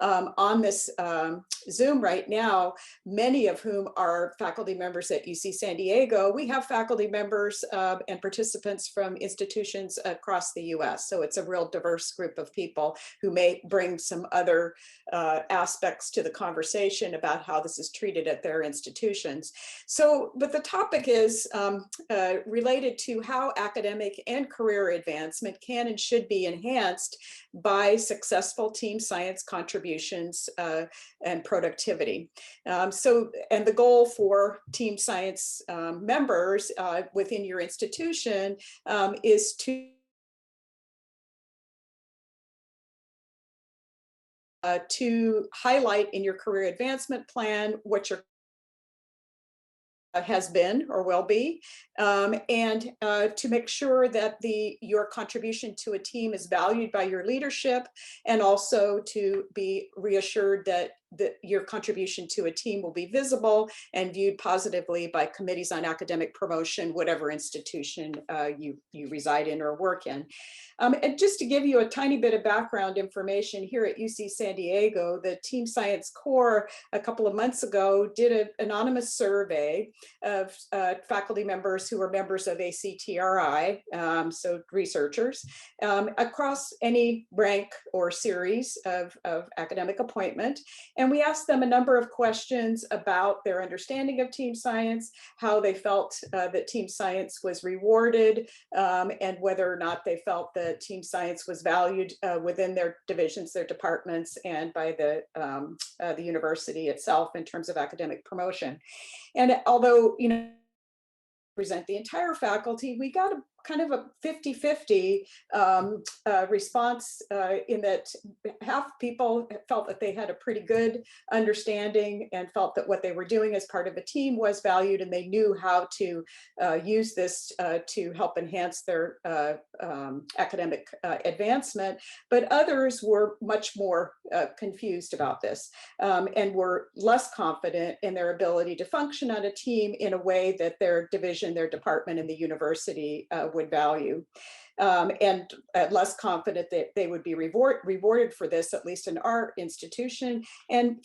on this Zoom right now, many of whom are faculty members at UC San Diego. We have faculty members and participants from institutions across the US. So it's a real diverse group of people who may bring some other aspects to the conversation about how this is treated at their institutions. So, but the topic is related to how academic and career advancement can and should be enhanced by successful team science contributions and productivity. And the goal for team science members within your institution is to highlight in your career advancement plan what your has been or will be, and to make sure that your contribution to a team is valued by your leadership, and also to be reassured that your contribution to a team will be visible and viewed positively by committees on academic promotion, whatever institution you reside in or work in. And just to give you a tiny bit of background information, here at UC San Diego, the Team Science Corps a couple of months ago did an anonymous survey of faculty members who were members of ACTRI, so researchers, across any rank or series of academic appointment. And we asked them a number of questions about their understanding of team science, how they felt that team science was rewarded, and whether or not they felt that team science was valued within their divisions, their departments, and by the university itself in terms of academic promotion. And although, present the entire faculty, we got a kind of a 50-50 response in that half people felt that they had a pretty good understanding and felt that what they were doing as part of a team was valued, and they knew how to use this to help enhance their academic advancement. But others were much more confused about this and were less confident in their ability to function on a team in a way that their division, their department, and the university would value, and less confident that they would be rewarded for this, at least in our institution, and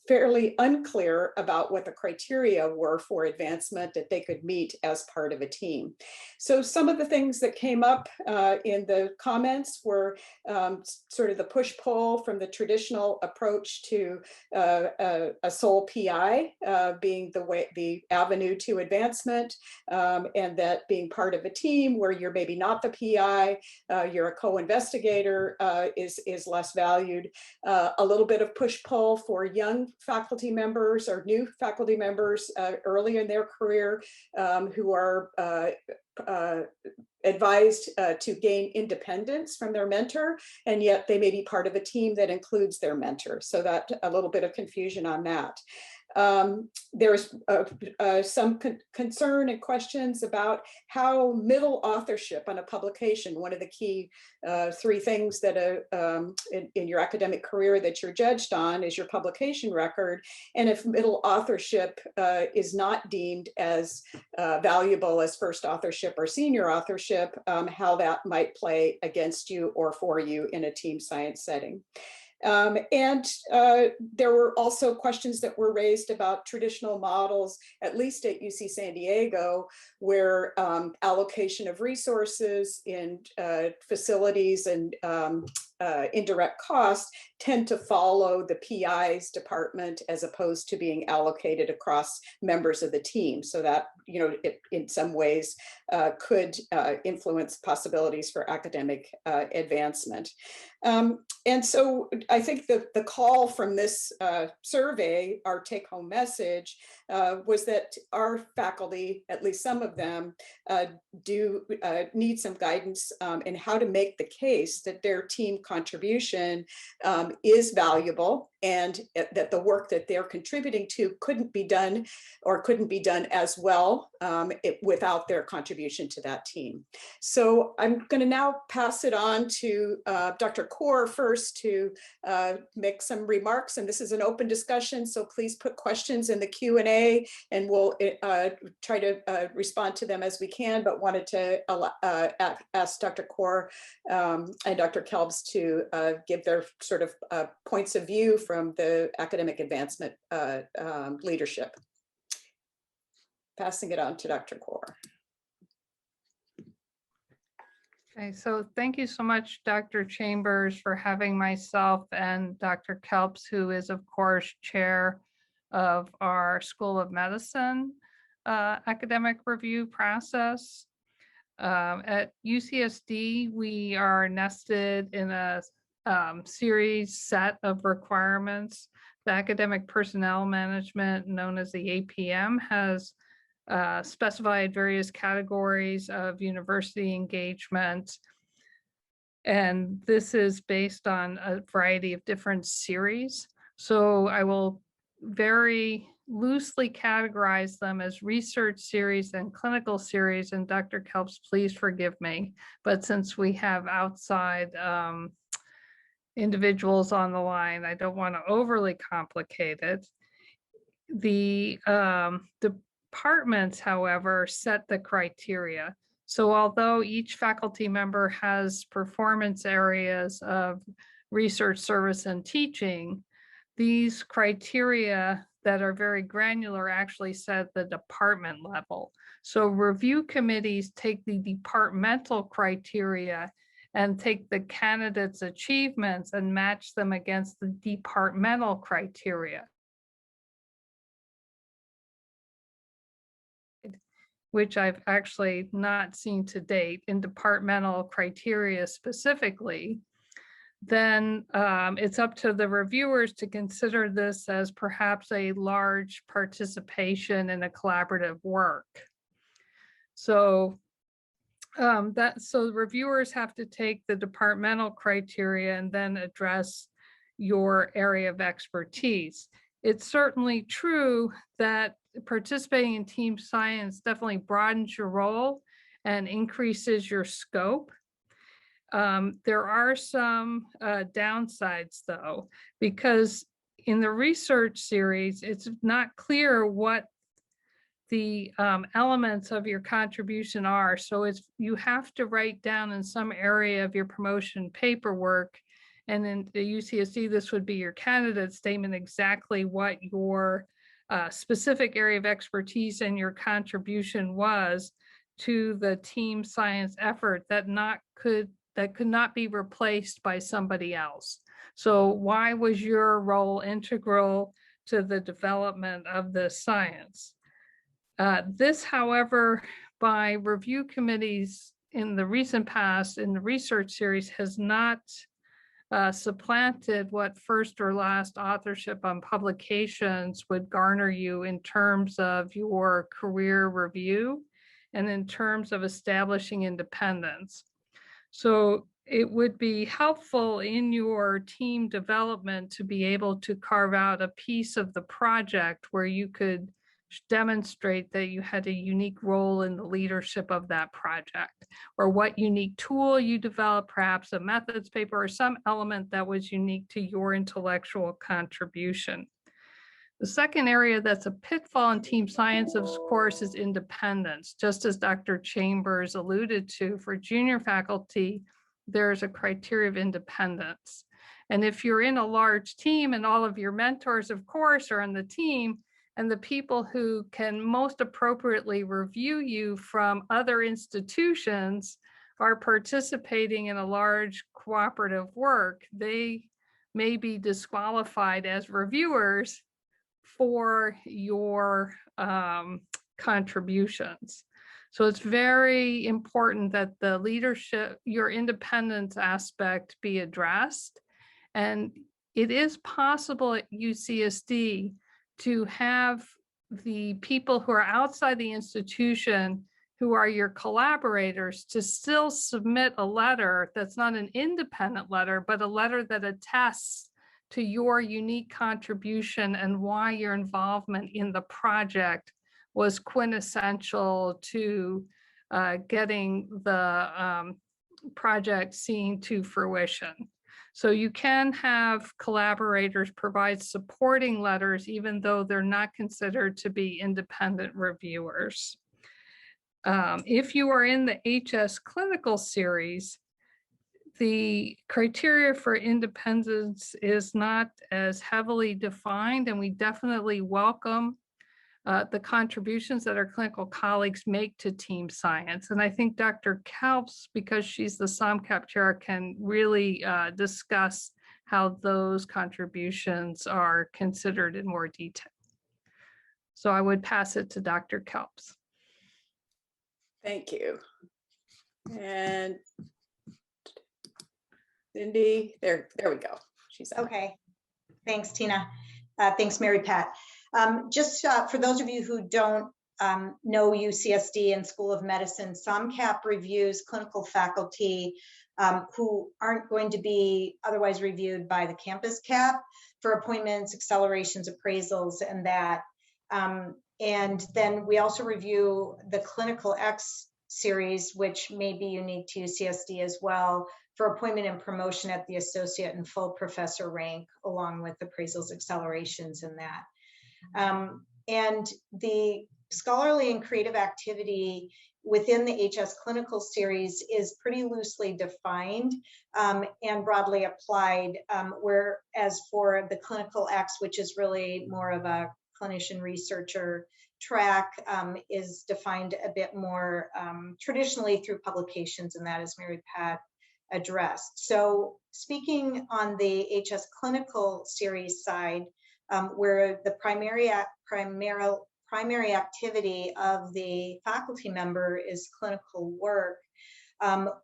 fairly unclear about what the criteria were for advancement that they could meet as part of a team. So some of the things that came up in the comments were sort of the push-pull from the traditional approach to a sole PI being the avenue to advancement, and that being part of a team where you're maybe not the PI, you're a co-investigator, is less valued. A little bit of push-pull for young faculty members or new faculty members early in their career who are advised to gain independence from their mentor, and yet they may be part of a team that includes their mentor. So that a little bit of confusion on that. There's some concern and questions about how middle authorship on a publication, one of the key three things that in your academic career that you're judged on is your publication record. And if middle authorship is not deemed as valuable as first authorship or senior authorship, how that might play against you or for you in a team science setting. And there were also questions that were raised about traditional models, at least at UC San Diego, where allocation of resources in facilities and indirect costs tend to follow the PI's department as opposed to being allocated across members of the team. So that, it in some ways could influence possibilities for academic advancement. And so I think the call from this survey, our take-home message, was that our faculty, at least some of them, do need some guidance in how to make the case that their team contribution is valuable, and that the work that they're contributing to couldn't be done as well without their contribution to that team. So I'm going to now pass it on to Dr. Kaur first to make some remarks, and this is an open discussion, so please put questions in the Q&A and we'll try to respond to them as we can, but wanted to ask Dr. Kaur and Dr. Kelbs to give their sort of points of view from the academic advancement leadership. Passing it on to Dr. Kaur. Okay, so thank you so much, Dr. Chambers, for having myself and Dr. Kelps, who is, of course, chair of our School of Medicine academic review process. At UCSD, we are nested in a series set of requirements. The Academic Personnel Management, known as the APM, has specified various categories of university engagement. And this is based on a variety of different series. So I will very loosely categorize them as research series and clinical series. And Dr. Kelps, please forgive me. But since we have outside individuals on the line, I don't want to overly complicate it. The departments, however, set the criteria. So although each faculty member has performance areas of research, service, and teaching, these criteria that are very granular actually set the department level. So review committees take the departmental criteria and take the candidates' achievements and match them against the departmental criteria, which I've actually not seen to date in departmental criteria specifically. Then it's up to the reviewers to consider this as perhaps a large participation in a collaborative work. So so reviewers have to take the departmental criteria and then address your area of expertise. It's certainly true that participating in team science definitely broadens your role and increases your scope. There are some downsides though, because in the research series, it's not clear what the elements of your contribution are. So you have to write down in some area of your promotion paperwork, and in the UCSD, this would be your candidate statement, exactly what your specific area of expertise and your contribution was to the team science effort that could not be replaced by somebody else. So why was your role integral to the development of this science? This, however, by review committees in the recent past in the research series has not supplanted what first or last authorship on publications would garner you in terms of your career review and in terms of establishing independence. So it would be helpful in your team development to be able to carve out a piece of the project where you could demonstrate that you had a unique role in the leadership of that project, or what unique tool you developed, perhaps a methods paper or some element that was unique to your intellectual contribution. The second area that's a pitfall in team science, of course, is independence. Just as Dr. Chambers alluded to, for junior faculty, there's a criteria of independence. And if you're in a large team and all of your mentors, of course, are on the team, and the people who can most appropriately review you from other institutions are participating in a large cooperative work, they may be disqualified as reviewers for your contributions. So it's very important that the leadership, your independence aspect be addressed. And it is possible at UCSD to have the people who are outside the institution, who are your collaborators, to still submit a letter that's not an independent letter, but a letter that attests to your unique contribution and why your involvement in the project was quintessential to getting the project seen to fruition. So you can have collaborators provide supporting letters, even though they're not considered to be independent reviewers. If you are in the HS clinical series, the criteria for independence is not as heavily defined, and we definitely welcome the contributions that our clinical colleagues make to team science. And I think Dr. Kalbs, because she's the SOMCAP chair, can really discuss how those contributions are considered in more detail. So I would pass it to Dr. Kalbs. Thank you. And Cindy, there we go. She's out. Okay, thanks, Tina. Thanks, Mary Pat. Just for those of you who don't know UCSD and School of Medicine, SOMCAP reviews clinical faculty who aren't going to be otherwise reviewed by the campus cap for appointments, accelerations, appraisals, and that. And then we also review the Clinical X series, which may be unique to UCSD as well, for appointment and promotion at the associate and full professor rank, along with appraisals, accelerations, and that. And the scholarly and creative activity within the HS clinical series is pretty loosely defined and broadly applied, whereas for the Clinical X, which is really more of a clinician researcher track, is defined a bit more traditionally through publications, and that is Mary Pat addressed. So speaking on the HS clinical series side, where the primary activity of the faculty member is clinical work,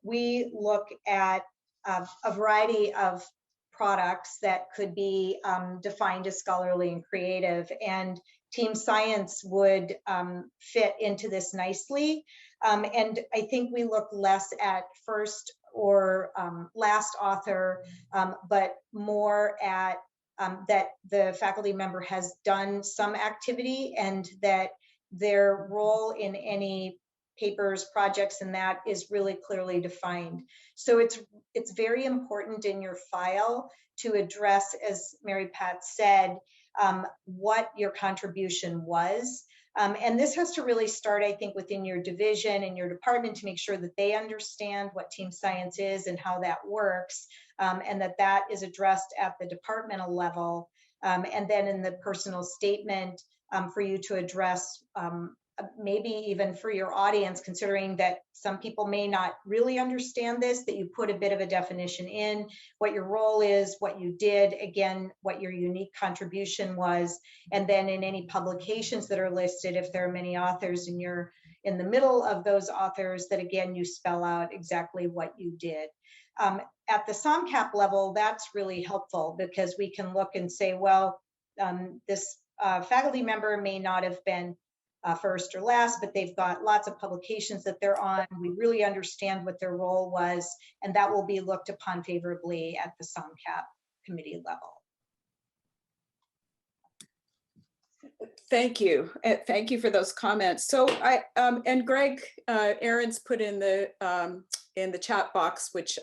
we look at a variety of products that could be defined as scholarly and creative, and team science would fit into this nicely. And I think we look less at first or last author, but more at that the faculty member has done some activity and that their role in any papers, projects, and that is really clearly defined. So it's very important in your file to address, as Mary Pat said, what your contribution was. And this has to really start, I think, within your division and your department to make sure that they understand what team science is and how that works, and that is addressed at the departmental level. And then in the personal statement, for you to address maybe even for your audience, considering that some people may not really understand this, that you put a bit of a definition in what your role is, what you did, again, what your unique contribution was, and then in any publications that are listed, if there are many authors and you're in the middle of those authors, that again, you spell out exactly what you did. At the SOMCAP level, that's really helpful because we can look and say, well, this faculty member may not have been first or last, but they've got lots of publications that they're on. We really understand what their role was, and that will be looked upon favorably at the SOMCAP committee level. Thank you. Thank you for those comments. So and Greg Ahrens put in the chat box, which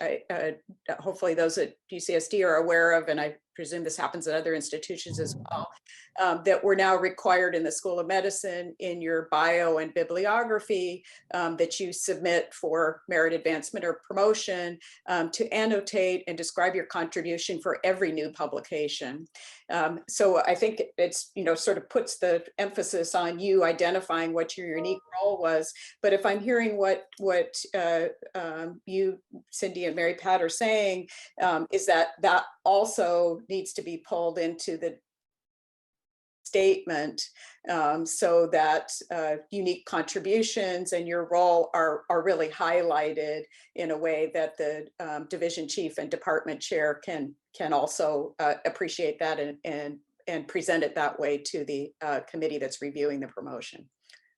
hopefully those at UCSD are aware of, and I presume this happens at other institutions as well, that we're now required in the School of Medicine in your bio and bibliography that you submit for merit advancement or promotion to annotate and describe your contribution for every new publication. So I think it's, sort of puts the emphasis on you identifying what your unique role was. But if I'm hearing what you, Cindy and Mary Pat, are saying, is that also needs to be pulled into the statement so that unique contributions and your role are really highlighted in a way that the division chief and department chair can also appreciate that and present it that way to the committee that's reviewing the promotion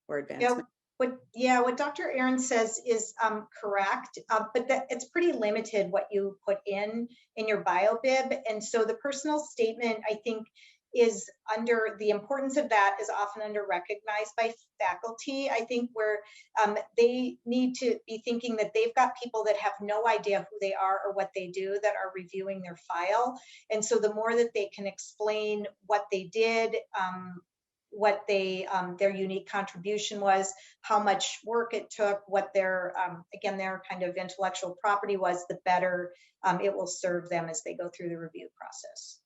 or advancement. What Dr. Ahrens says is correct, but it's pretty limited what you put in your bio bib. And so the personal statement, I think, is under the importance of that is often under recognized by faculty. I think where they need to be thinking that they've got people that have no idea who they are or what they do that are reviewing their file. And so the more that they can explain what they did, they their unique contribution was, how much work it took, what their again, their kind of intellectual property was, the better it will serve them as they go through the review process.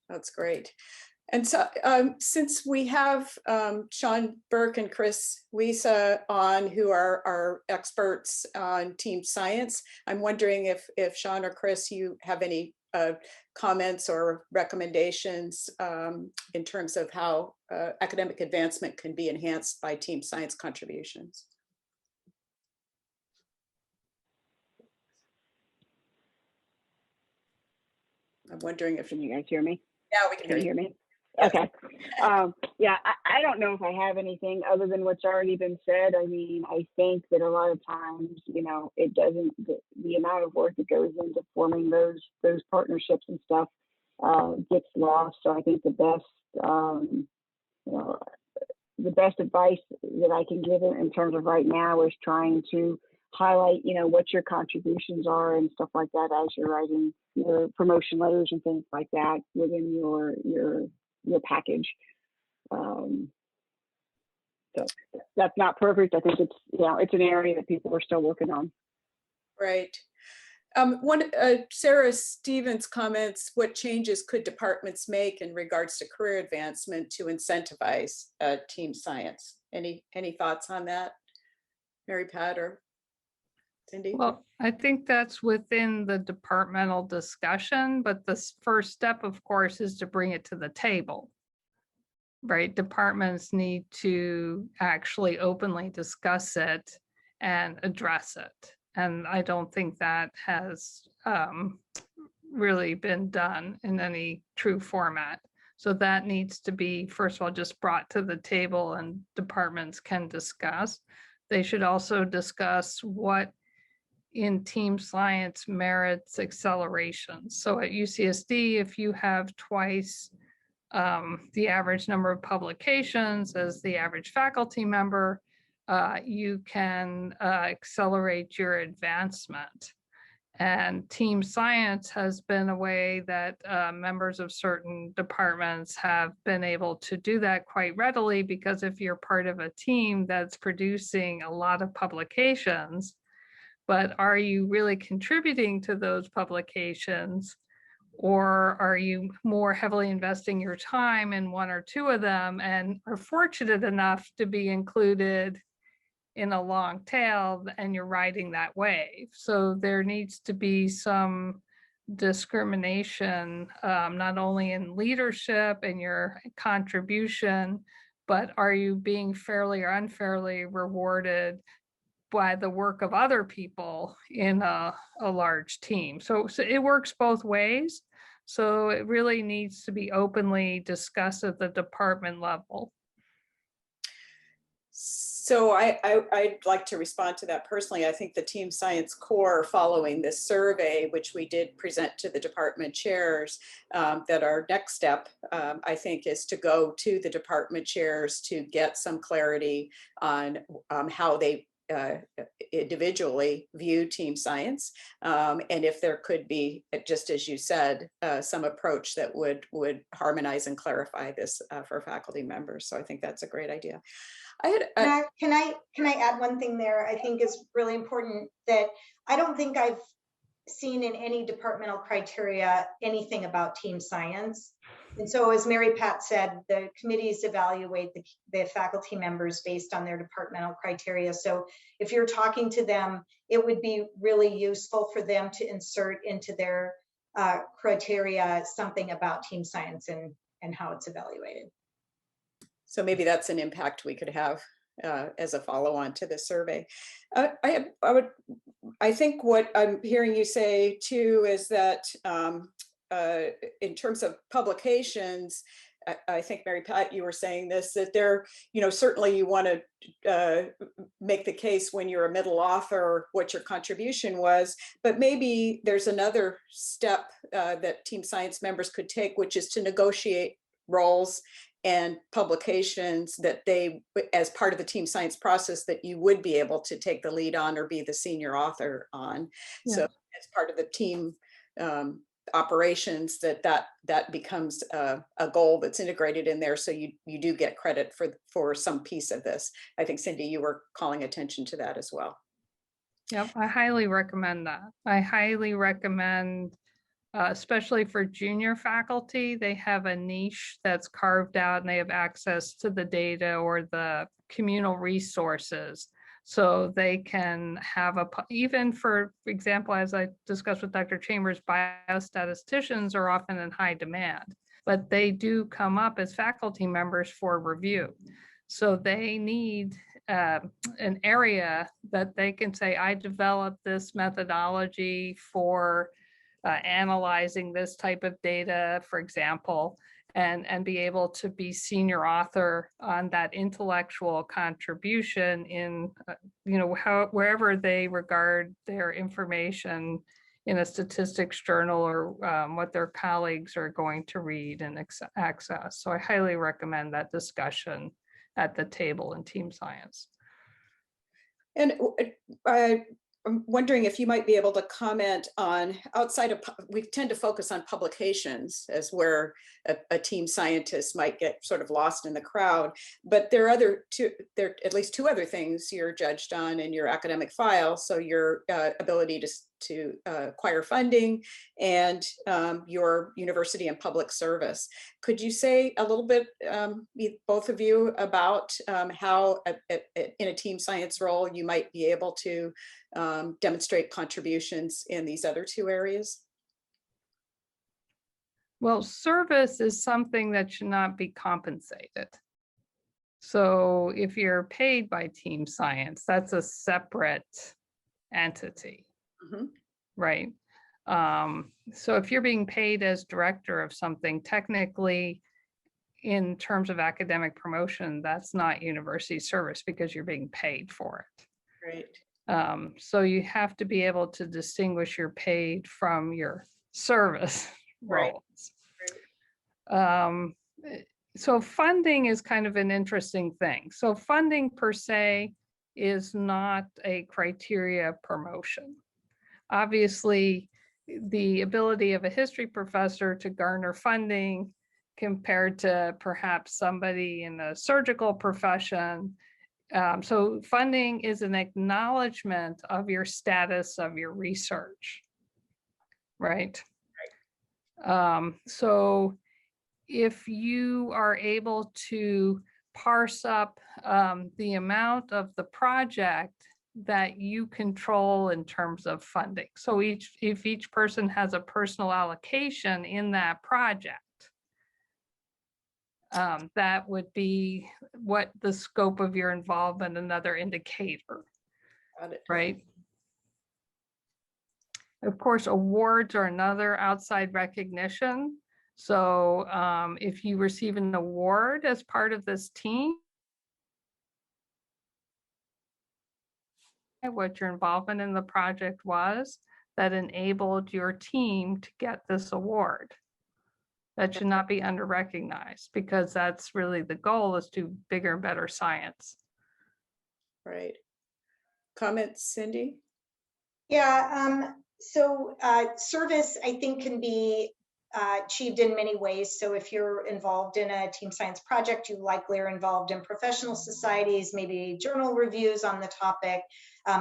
That's great. And so since we have Sean Burke and Chris Wiese on, who are our experts on team science, I'm wondering if Sean or Chris, you have any comments or recommendations in terms of how academic advancement can be enhanced by team science contributions. I'm wondering if Can you guys hear me? Yeah, we can Can you hear hear me? Okay. Yeah, I don't know if I have anything other than what's already been said. I mean, I think that a lot of times, you know, it doesn't, the amount of work that goes into forming those partnerships and stuff gets lost. So I think the best, you know, the best advice that I can give in terms of right now is trying to highlight, you know, what your contributions are and stuff like that as you're writing your promotion letters and things like that within your package. So that's not perfect. I think it's, you know, it's an area that people are still working on. Right. Sarah Stevens comments, what changes could departments make in regards to career advancement to incentivize team science? Any thoughts on that, Mary Pat or Cindy? Well, I think that's within the departmental discussion, but the first step, of course, is to bring it to the table. Right? Departments need to actually openly discuss it and address it. And I don't think that has really been done in any true format. So that needs to be, first of all, just brought to the table and departments can discuss. They should also discuss what in team science merits acceleration. So at UCSD, if you have twice the average number of publications as the average faculty member, you can accelerate your advancement. And team science has been a way that members of certain departments have been able to do that quite readily, because if you're part of a team that's producing a lot of publications, but are you really contributing to those publications? Or are you more heavily investing your time in one or two of them and are fortunate enough to be included in a long tail and you're riding that wave? So there needs to be some discrimination, not only in leadership and your contribution, but are you being fairly or unfairly rewarded by the work of other people in a large team? So it works both ways. So it really needs to be openly discussed at the department level. So I'd like to respond to that personally. I think the Team Science Core, following this survey, which we did present to the department chairs, that our next step, I think, is to go to the department chairs to get some clarity on how they individually view team science, and if there could be, just as you said, some approach that would harmonize and clarify this for faculty members. So I think that's a great idea. Can I add one thing there? I think is really important, that I don't think I've seen in any departmental criteria anything about team science. And so, as Mary Pat said, the committees evaluate the faculty members based on their departmental criteria. So if you're talking to them, it would be really useful for them to insert into their criteria something about team science and how it's evaluated. So maybe that's an impact we could have as a follow-on to the survey. I think what I'm hearing you say too is that in terms of publications, I think Mary Pat, you were saying this, that there, certainly you want to make the case when you're a middle author what your contribution was, but maybe there's another step that team science members could take, which is to negotiate roles and publications that they, as part of the team science process, that you would be able to take the lead on or be the senior author on. Yeah. So as part of the team, operations, that becomes a goal that's integrated in there. So you do get credit for some piece of this. I think Cindy, you were calling attention to that as well. Yep, I highly recommend that. I highly recommend, especially for junior faculty, they have a niche that's carved out and they have access to the data or the communal resources. So they can have even for example, as I discussed with Dr. Chambers, biostatisticians are often in high demand, but they do come up as faculty members for review. So they need an area that they can say, I developed this methodology for analyzing this type of data, for example, and be able to be senior author on that intellectual contribution in, wherever they regard their information in a statistics journal or what their colleagues are going to read and access. So I highly recommend that discussion at the table in team science. And I'm wondering if you might be able to comment on, outside of, we tend to focus on publications as where a team scientist might get sort of lost in the crowd, but there are at least two other things you're judged on in your academic file. So your ability to acquire funding and your university and public service. Could you say a little bit, both of you, about how in a team science role you might be able to demonstrate contributions in these other two areas? Well, service is something that should not be compensated. So if you're paid by team science, that's a separate entity, right? So if you're being paid as director of something, technically, in terms of academic promotion, that's not university service because you're being paid for it. Right. So you have to be able to distinguish your paid from your service Right. roles. So funding is kind of an interesting thing. So funding per se is not a criteria of promotion. Obviously, the ability of a history professor to garner funding compared to perhaps somebody in a surgical profession. So funding is an acknowledgement of your status of your research, right? So if you are able to parse up the amount of the project that you control in terms of funding. So if each person has a personal allocation in that project, that would be what the scope of your involvement, another indicator. Got it. Right? Of course, awards are another outside recognition. So if you receive an award as part of this team, what your involvement in the project was that enabled your team to get this award. That should not be under-recognized because that's really the goal, is to bigger and better science. Right. Comments, Cindy? Yeah, so service, I think, can be achieved in many ways. So if you're involved in a team science project, you likely are involved in professional societies, maybe journal reviews on the topic.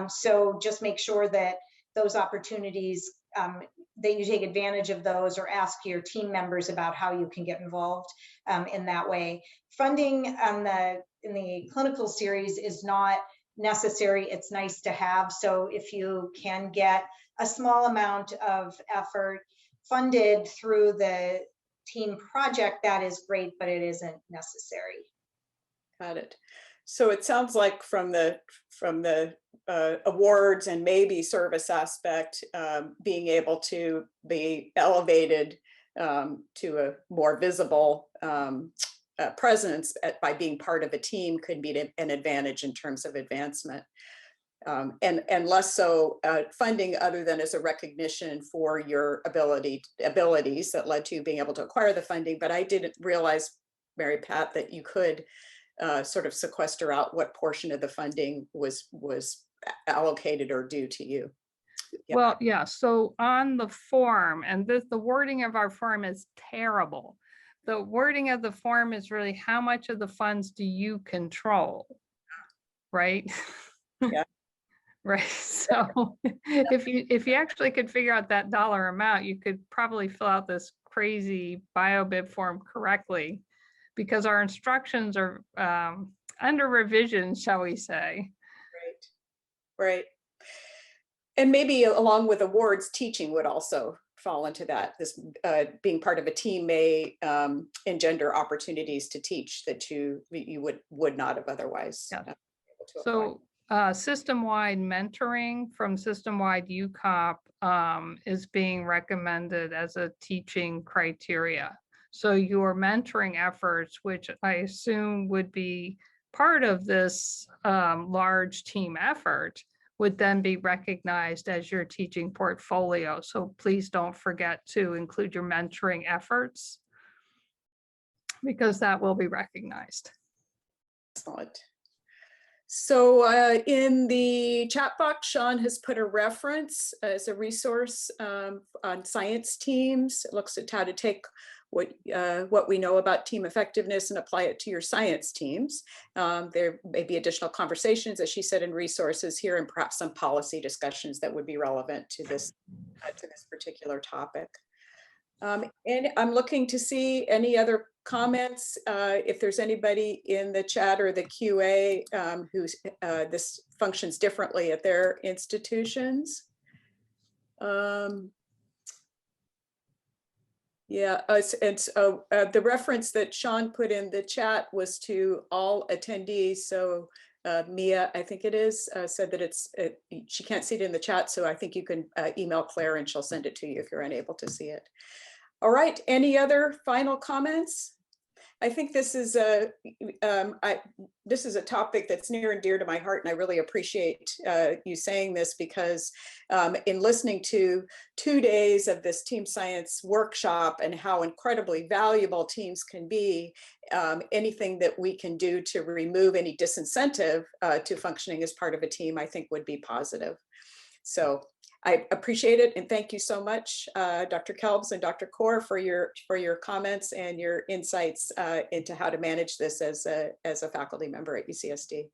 So just make sure that those opportunities, that you take advantage of those, or ask your team members about how you can get involved in that way. Funding in the clinical series is not necessary, it's nice to have. So if you can get a small amount of effort funded through the team project, that is great, but it isn't necessary. Got it. So it sounds like from the awards and maybe service aspect, being able to be elevated to a more visible presence by being part of a team could be an advantage in terms of advancement. And less so funding other than as a recognition for your abilities that led to being able to acquire the funding. But I didn't realize, Mary Pat, that you could sort of sequester out what portion of the funding was allocated or due to you. Yeah. Well, yeah, so on the form, and the wording of our form is terrible. The wording of the form is really how much of the funds do you control? Right? Yeah. Right, so if you actually could figure out that dollar amount, you could probably fill out this crazy BioBib form correctly, because our instructions are under revision, shall we say. Right. And maybe along with awards, teaching would also fall into that. This being part of a team may engender opportunities to teach that you would not have otherwise. Yeah. Been able to apply. So system-wide mentoring from system-wide UCOP is being recommended as a teaching criteria. So your mentoring efforts, which I assume would be part of this large team effort, would then be recognized as your teaching portfolio. So please don't forget to include your mentoring efforts, because that will be recognized. Excellent. So in the chat box, Sean has put a reference as a resource on science teams. It looks at how to take what we know about team effectiveness and apply it to your science teams. There may be additional conversations, as she said, in resources here, and perhaps some policy discussions that would be relevant to this particular topic. And I'm looking to see any other comments. If there's anybody in the chat or the QA who's this functions differently at their institutions. Yeah, the reference that Sean put in the chat was to all attendees. So Mia, I think it is, said that she can't see it in the chat. So I think you can email Claire and she'll send it to you if you're unable to see it. All right, any other final comments? I think this is a topic that's near and dear to my heart, and I really appreciate you saying this, because in listening to 2 days of this team science workshop and how incredibly valuable teams can be, anything that we can do to remove any disincentive to functioning as part of a team, I think would be positive. So I appreciate it, and thank you so much, Dr. Kelbs and Dr. Kaur, for your comments and your insights into how to manage this as a faculty member at UCSD.